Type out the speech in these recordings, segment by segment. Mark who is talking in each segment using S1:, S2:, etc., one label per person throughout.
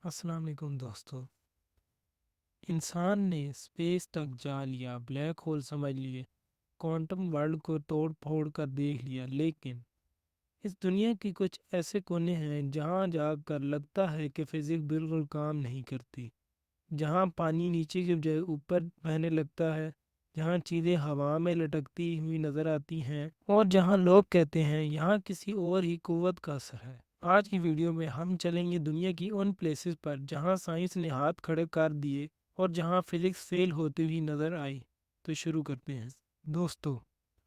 S1: अस्सलाम वालेकुम दोस्तों। इंसान ने स्पेस तक जा लिया, ब्लैक होल समझ लिए, क्वांटम वर्ल्ड को तोड़ फोड़ कर देख लिया, लेकिन इस दुनिया की कुछ ऐसे कोने हैं जहां जाकर लगता है कि फिजिक्स बिल्कुल काम नहीं करती। जहां पानी नीचे की बजाय ऊपर बहने लगता है, जहां चीज़ें हवा में लटकती हुई नजर आती हैं और जहां लोग कहते हैं यहाँ किसी और ही कुव्वत का असर है। आज की वीडियो में हम चलेंगे दुनिया की उन प्लेसेस पर जहां साइंस ने हाथ खड़े कर दिए और जहां फिजिक्स फेल होती हुई नजर आई। तो शुरू करते हैं दोस्तों।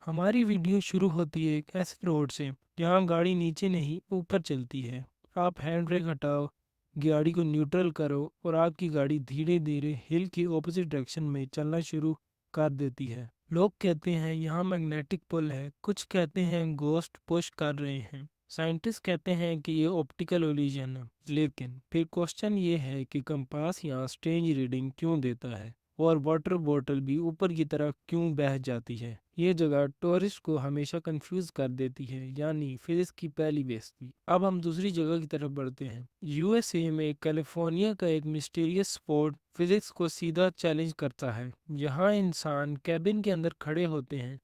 S1: हमारी वीडियो शुरू होती है एक ऐसे रोड से जहां गाड़ी नीचे नहीं ऊपर चलती है। आप हैंड ब्रेक हटाओ, गाड़ी को न्यूट्रल करो और आपकी गाड़ी धीरे धीरे हिल की ऑपोजिट डायरेक्शन में चलना शुरू कर देती है। लोग कहते हैं यहाँ मैग्नेटिक पुल है, कुछ कहते हैं गोस्ट पुश कर रहे हैं, साइंटिस्ट कहते हैं कि ये ऑप्टिकल इल्यूजन है। लेकिन फिर क्वेश्चन ये है कि कंपास यहाँ स्ट्रेंज रीडिंग क्यों देता है और वाटर बोतल भी ऊपर की तरफ क्यों बह जाती है। ये जगह टूरिस्ट को हमेशा कंफ्यूज कर देती है, यानी फिजिक्स की पहली बेइज्जती। अब हम दूसरी जगह की तरफ बढ़ते हैं। यूएसए में कैलिफोर्निया का एक मिस्टीरियस स्पॉट फिजिक्स को सीधा चैलेंज करता है। यहाँ इंसान कैबिन के अंदर खड़े होते हैं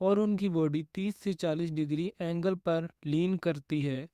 S1: और उनकी बॉडी 30 से 40 डिग्री एंगल पर लीन करती है,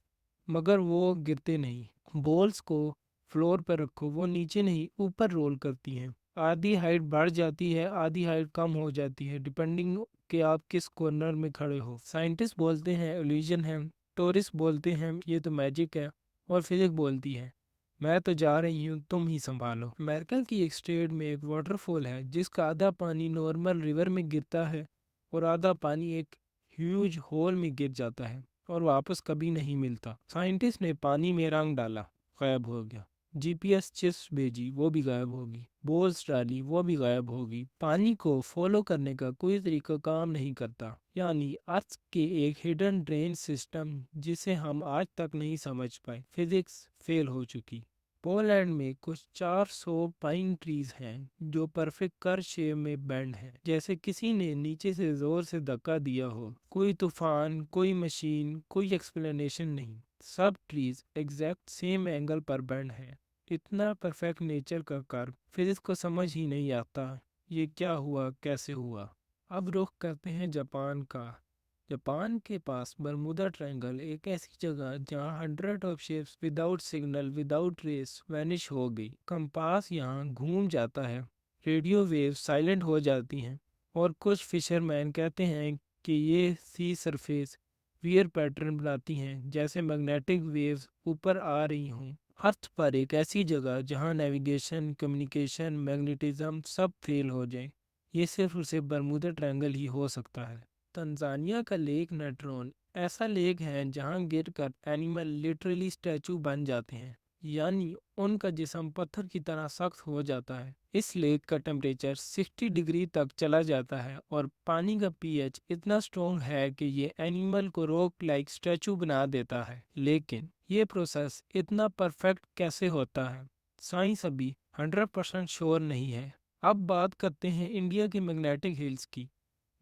S1: मगर वो गिरते नहीं। बॉल्स को फ्लोर पर रखो, वो नीचे नहीं ऊपर रोल करती हैं। आधी हाइट बढ़ जाती है, आधी हाइट कम हो जाती है, डिपेंडिंग कि आप किस कॉर्नर में खड़े हो। साइंटिस्ट बोलते हैं इल्यूजन है, टूरिस्ट बोलते हैं ये तो मैजिक है, और फिजिक्स बोलती है मैं तो जा रही हूँ, तुम ही संभालो। अमेरिका की एक स्टेट में एक वाटरफॉल है जिसका आधा पानी नॉर्मल रिवर में गिरता है और आधा पानी एक ह्यूज होल में गिर जाता है और वापस कभी नहीं मिलता। साइंटिस्ट ने पानी में रंग डाला, गायब हो गया। जीपीएस चिप्स भेजी, वो भी गायब होगी। बोल्स डाली, वो भी गायब होगी। पानी को फॉलो करने का कोई तरीका काम नहीं करता, यानी अर्थ के एक हिडन ड्रेन सिस्टम जिसे हम आज तक नहीं समझ पाए। फिजिक्स फेल हो चुकी। पोलैंड में कुछ 400 पाइन ट्रीज हैं जो परफेक्ट कर शेप में बैंड हैं, जैसे किसी ने नीचे से जोर से धक्का दिया हो। कोई तूफान, कोई मशीन, कोई एक्सप्लेनेशन नहीं। सब ट्रीज एग्जैक्ट सेम एंगल पर बैंड है। इतना परफेक्ट नेचर का कर्व फिजिक्स को समझ ही नहीं आता। ये क्या हुआ, कैसे हुआ। अब रुख करते हैं जापान का। जापान के पास बरमूदा ट्रायंगल, एक ऐसी जगह जहां hundred of ships without signal, without trace vanish हो गई। कंपास यहाँ घूम जाता है, रेडियो वेव्स साइलेंट हो जाती हैं, और कुछ फिशरमैन कहते हैं कि ये सी सरफेस वियर पैटर्न बनाती हैं, जैसे मैग्नेटिक वेव्स ऊपर आ रही हों। अर्थ पर एक ऐसी जगह जहां नेविगेशन, कम्युनिकेशन, मैग्नेटिज्म सब फेल हो जाए, ये सिर्फ और सिर्फ बरमूदा ट्रायंगल ही हो सकता है। तंजानिया का लेक नेट्रोन ऐसा लेक है जहां गिरकर एनिमल लिटरली स्टैचू बन जाते हैं, यानी उनका जिस्म पत्थर की तरह सख्त हो जाता है। इस लेक का टेम्परेचर 60 डिग्री तक चला जाता है और पानी का पीएच इतना स्ट्रॉन्ग है कि ये एनिमल को रॉक लाइक स्टैचू बना देता है। लेकिन ये प्रोसेस इतना परफेक्ट कैसे होता है, साइंस अभी 100% श्योर नहीं है। अब बात करते हैं इंडिया के मैग्नेटिक हिल्स की,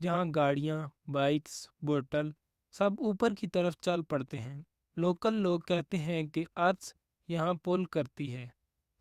S1: जहाँ गाड़ियाँ, बाइक्स, बोतल सब ऊपर की तरफ चल पड़ते हैं। लोकल लोग कहते हैं कि अर्थ यहाँ पुल करती है,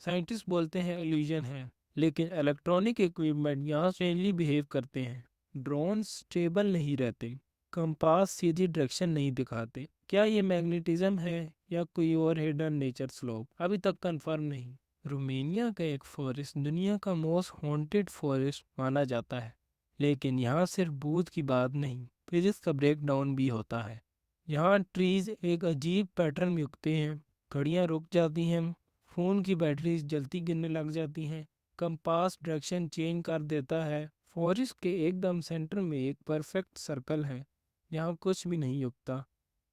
S1: साइंटिस्ट बोलते हैं इल्यूजन है, लेकिन इलेक्ट्रॉनिक इक्विपमेंट यहाँ स्ट्रेंजली बिहेव करते हैं। ड्रोन स्टेबल नहीं रहते, कंपास सीधी डायरेक्शन नहीं दिखाते। क्या ये मैग्नेटिज्म है या कोई और हिडन नेचर स्लोप, अभी तक कंफर्म नहीं। रोमेनिया का एक फॉरेस्ट दुनिया का मोस्ट हॉन्टेड फॉरेस्ट माना जाता है, लेकिन यहाँ सिर्फ बूथ की बात नहीं, फिजिक्स का ब्रेक डाउन भी होता है। यहाँ ट्रीज एक अजीब पैटर्न में उगते हैं, घड़ियाँ रुक जाती हैं, फ़ोन की बैटरीज जल्दी गिरने लग जाती हैं, कंपास डायरेक्शन चेंज कर देता है। फॉरेस्ट के एकदम सेंटर में एक परफेक्ट सर्कल है, यहाँ कुछ भी नहीं उगता,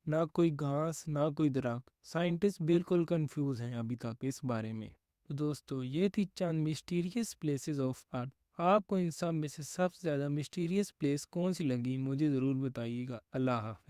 S1: ना कोई घास, ना कोई दरख्त। साइंटिस्ट बिल्कुल कंफ्यूज हैं अभी तक इस बारे में। तो दोस्तों, ये थी चंद मिस्टीरियस प्लेसेस ऑफ अर्थ। आपको इन सब में से सबसे ज़्यादा मिस्टीरियस प्लेस कौन सी लगी, मुझे ज़रूर बताइएगा। अल्लाह हाफ़िज़।